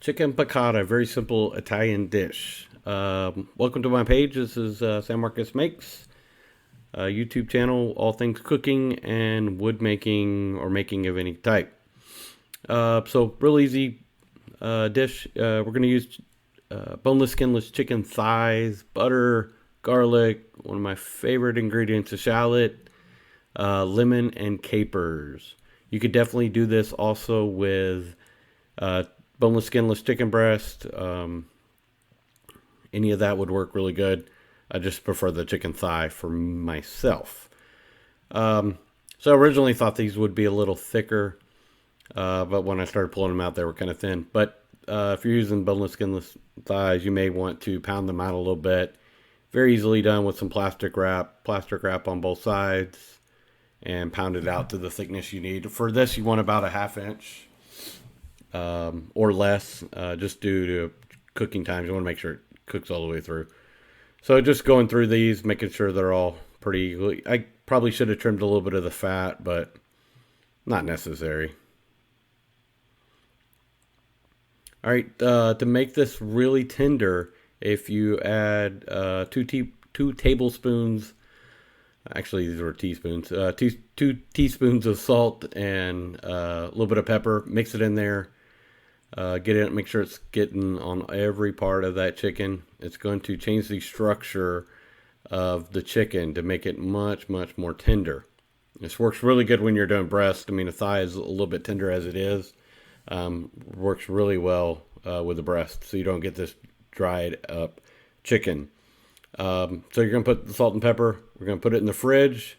Chicken Piccata, very simple Italian dish. Welcome to my page. This is San Marcos Makes, YouTube channel, all things cooking and wood making or making of any type. So real easy dish. We're going to use boneless, skinless chicken thighs, butter, garlic. One of my favorite ingredients is shallot, lemon, and capers. You could definitely do this also with boneless, skinless chicken breast. Any of that would work really good. I just prefer the chicken thigh for myself. So I originally thought these would be a little thicker, but when I started pulling them out, they were kind of thin. But if you're using boneless, skinless thighs, you may want to pound them out a little bit. Very easily done with some plastic wrap on both sides, and pound it out to the thickness you need. For this, you want about a half inch or less, just due to cooking times. You want to make sure it cooks all the way through. So just going through these, making sure they're all pretty. I probably should have trimmed a little bit of the fat, but not necessary. All right, to make this really tender, if you add two tablespoons, actually these were teaspoons, two teaspoons of salt and a little bit of pepper, mix it in there. Get it, make sure it's getting on every part of that chicken. It's going to change the structure of the chicken to make it much, much more tender. This works really good when you're doing breast. I mean, the thigh is a little bit tender as it is. Works really well with the breast, so you don't get this dried up chicken. So you're going to put the salt and pepper. We're going to put it in the fridge.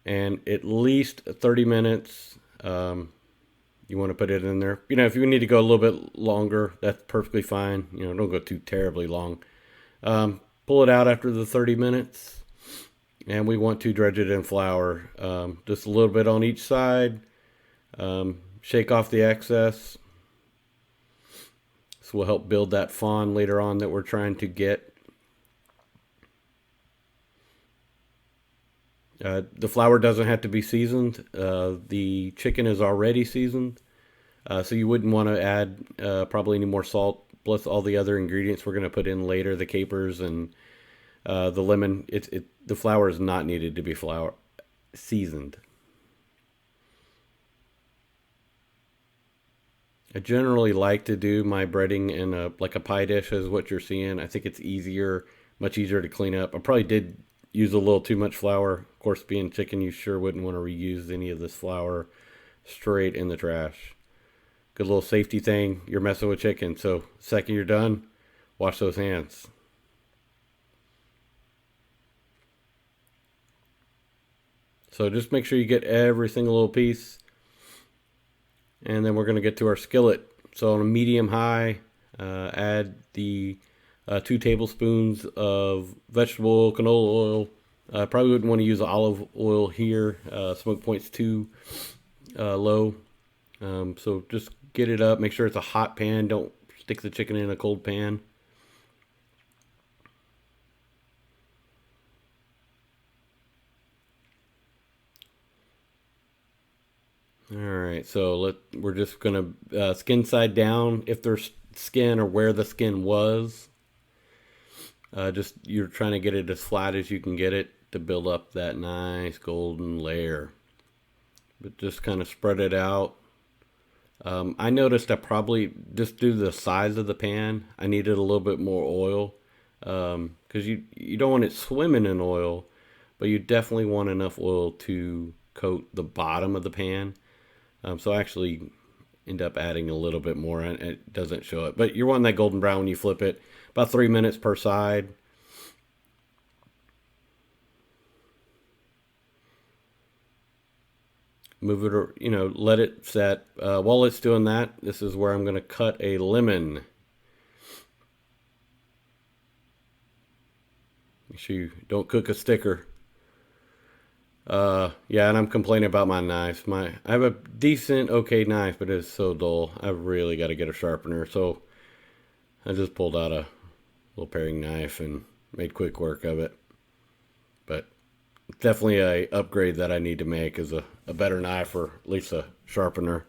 And at least 30 minutes, you want to put it in there. You know, if you need to go a little bit longer, that's perfectly fine. You know, don't go too terribly long. Pull it out after the 30 minutes. And we want to dredge it in flour. Just a little bit on each side. Shake off the excess. This will help build that fond later on that we're trying to get. The flour doesn't have to be seasoned. The chicken is already seasoned. So you wouldn't want to add probably any more salt, plus all the other ingredients we're going to put in later, the capers and the lemon. The flour is not needed to be seasoned. I generally like to do my breading in like a pie dish, is what you're seeing. I think it's easier, much easier to clean up. I probably did use a little too much flour. Of course, being chicken, you sure wouldn't want to reuse any of this flour. Straight in the trash. Good little safety thing. You're messing with chicken, so second you're done, wash those hands. So just make sure you get every single little piece. And then we're going to get to our skillet. So on a medium high, add the 2 tablespoons of vegetable oil, canola oil. Probably wouldn't want to use olive oil here. Smoke point's too low. So just get it up. Make sure it's a hot pan. Don't stick the chicken in a cold pan. All right, so we're just gonna skin side down. If there's skin or where the skin was, just you're trying to get it as flat as you can get it to build up that nice golden layer. But just kind of spread it out. I noticed I probably just due to the size of the pan, I needed a little bit more oil, because you don't want it swimming in oil, but you definitely want enough oil to coat the bottom of the pan. So I actually end up adding a little bit more, and it doesn't show it. But you're wanting that golden brown when you flip it. About 3 minutes per side. Move it, or let it set. While it's doing that, this is where I'm going to cut a lemon. Make sure you don't cook a sticker. Yeah, and I'm complaining about my knives. I have a decent, okay knife, but it's so dull. I've really got to get a sharpener. So I just pulled out a little paring knife and made quick work of it. But definitely a upgrade that I need to make is a better knife, or at least a sharpener.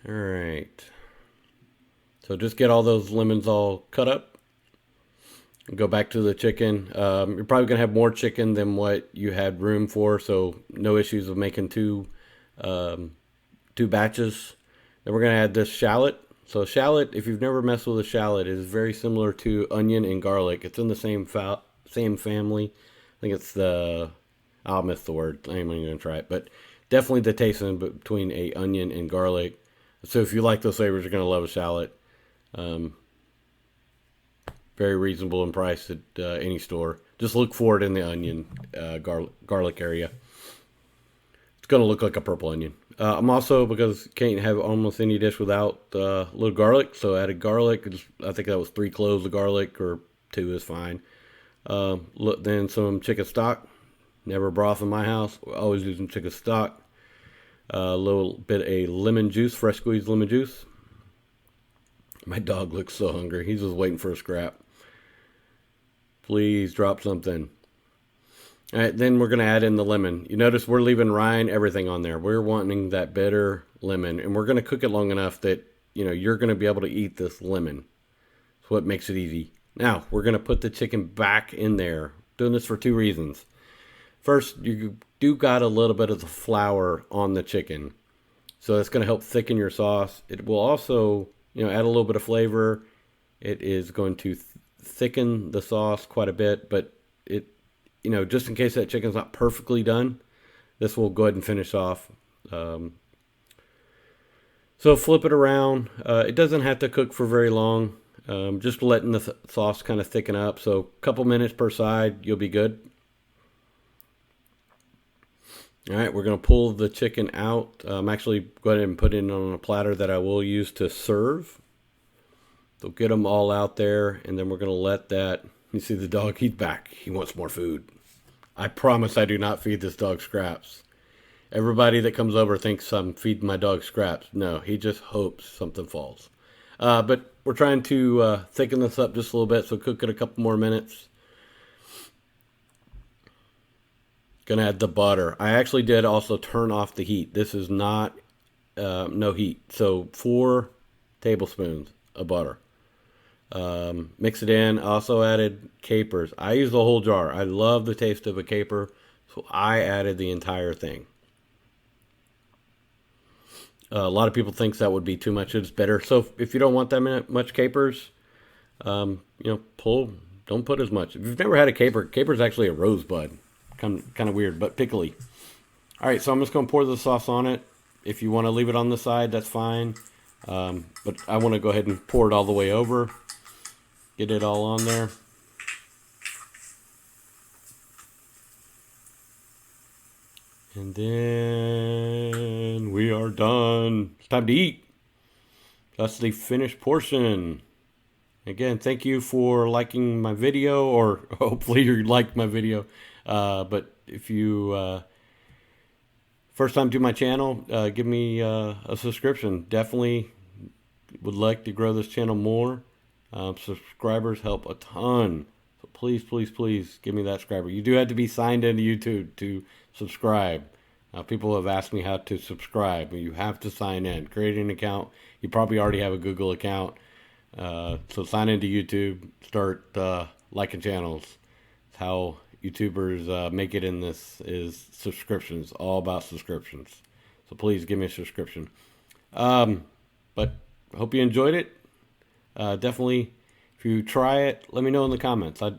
All right. So just get all those lemons all cut up. Go back to the chicken. You're probably gonna have more chicken than what you had room for, so no issues of making um, two batches. Then we're gonna add this shallot. So shallot, if you've never messed with a shallot, is very similar to onion and garlic. It's in the same family. I think it's the I'll miss the word. I'm not even gonna try it, but definitely the taste in between a onion and garlic. So if you like those flavors, you're gonna love a shallot. Um, Very reasonable in price at any store. Just look for it in the onion garlic area. It's gonna look like a purple onion. I'm also, because can't have almost any dish without a little garlic, so I added garlic. I think that was 3 cloves of garlic, or 2 is fine. Then some chicken stock. Never broth in my house. We're always using chicken stock. A little bit of lemon juice, fresh squeezed lemon juice. My dog looks so hungry. He's just waiting for a scrap. Please drop something. All right, then we're going to add in the lemon. You notice we're leaving rind, everything on there. We're wanting that bitter lemon, and we're going to cook it long enough that you're going to be able to eat this lemon. That's what makes it easy. Now, we're going to put the chicken back in there. Doing this for 2 reasons. First, you do got a little bit of the flour on the chicken, so that's going to help thicken your sauce. It will also, add a little bit of flavor. It is going to thicken the sauce quite a bit, but just in case that chicken's not perfectly done, this will go ahead and finish off. So flip it around. It doesn't have to cook for very long. Just letting the sauce kind of thicken up. So a couple minutes per side, you'll be good. All right, we're going to pull the chicken out. Actually, go ahead and put it on a platter that I will use to serve. So get them all out there, and then we're going to let that. You see the dog, he's back. He wants more food. I promise I do not feed this dog scraps. Everybody that comes over thinks I'm feeding my dog scraps. No, he just hopes something falls. But we're trying to thicken this up just a little bit, so cook it a couple more minutes. Gonna add the butter. I actually did also turn off the heat. This is not no heat. So 4 tablespoons of butter. Mix it in. I also added capers. I use the whole jar. I love the taste of a caper, so I added the entire thing. A lot of people think that would be too much. It's better. So if you don't want that much capers, don't put as much. If you've never had a caper, caper is actually a rosebud. Kind of weird, but pickly. All right, so I'm just going to pour the sauce on it. If you want to leave it on the side, that's fine. But I want to go ahead and pour it all the way over. Get it all on there. And then we are done. It's time to eat. That's the finished portion. Again, thank you for liking my video, or hopefully you liked my video. But if you first time to my channel, give me a subscription. Definitely would like to grow this channel more. Subscribers help a ton. So please, please, please give me that subscriber. You do have to be signed into YouTube to subscribe. People have asked me how to subscribe. You have to sign in. Create an account. You probably already have a Google account. So sign into YouTube. Start liking channels. It's how YouTubers make it in this, is subscriptions. All about subscriptions. So please give me a subscription. But I hope you enjoyed it. Definitely, if you try it, let me know in the comments. I